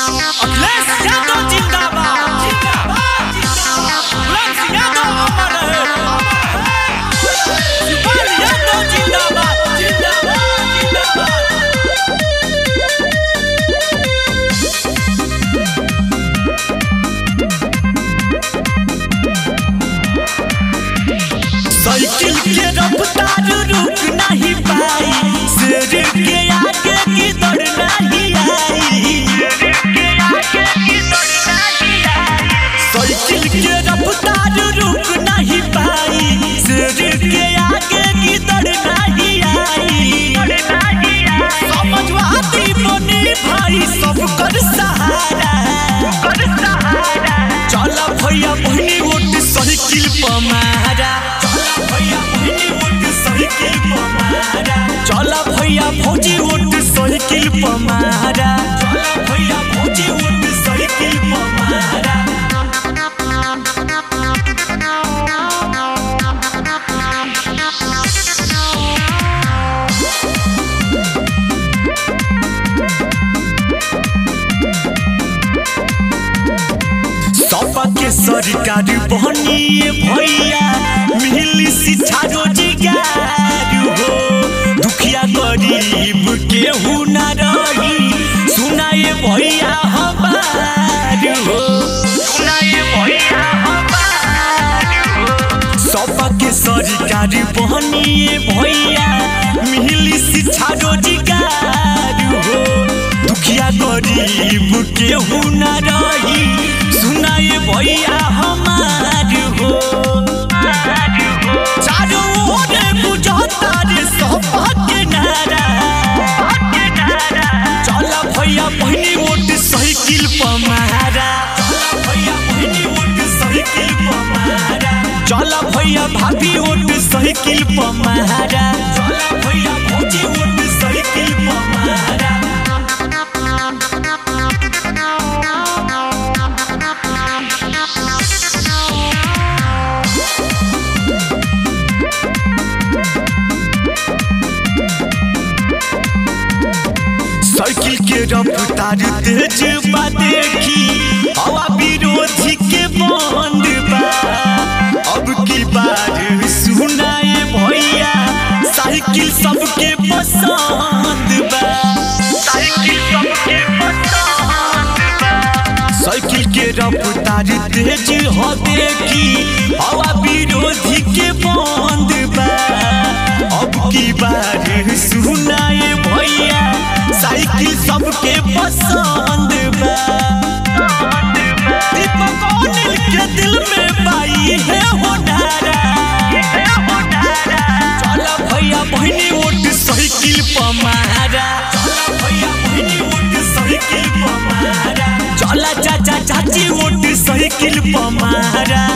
अखिलेश यादव जिंदाबाद जिंदाबाद अखिलेश यादव अमर है शिवपाल यादव जिंदाबाद जिंदाबाद जिंदाबाद। साइकिल के रफ्तार रुक नहीं पाई, शेर के आगे की दौड़ नहीं आई। साइकिल के रफ्तार रुक नहीं पाई, शेर के आगे की दौड़ नहीं आई। समाजवादी बने भाई सब कर सहारा, चला भैया बहनी वोट साइकिल पर मारा, चला भैया भौजी वोट साइकिल पर मारा, चला भैया भौजी वोट साइकिल पर मारा। सपा के सरकार बनिए भैया, मिली शिक्षा रोजगार हो, दुखिया गरीब केहू न रही, सुनाए भैया हमार हो, सुनाए भैया हमार हो। सपा के सरकार बनिए भैया, मिली शिक्षा रोजगार हो, दुखिया गरीब केहू न रही, सुनाए भैया हमार हो। चारों ओर बुझाता रे सपा के नारा, चला भैया बहनी वोट साइकिल पर मारा, चला भैया बहनी वोट साइकिल पर मारा, चला भैया भाभी वोट साइकिल पर मारा, चला भैया भौजी वोट साइकिल पर मारा। साइकिल के रफ्तार तेज बा देखी, हवा विरोधी के बंद बा, अब की बार सुनाए भैया साइकिल सबके पसंद बा, साइकिल सबके पसंद बा। साइकिल के रफ्तार तेज हो देखी, हवा विरोधी के बंद बा, अब की बार सुनाए भैया साइकिल सबके पसंद बा। दीपक अनिल के दिल में बाई है होनारा, चला भैया बहनी वोट साइकिल पर मारा, चला भैया बहनी वोट साइकिल पर मारा, चला चाचा चाची वोट साइकिल पर मारा।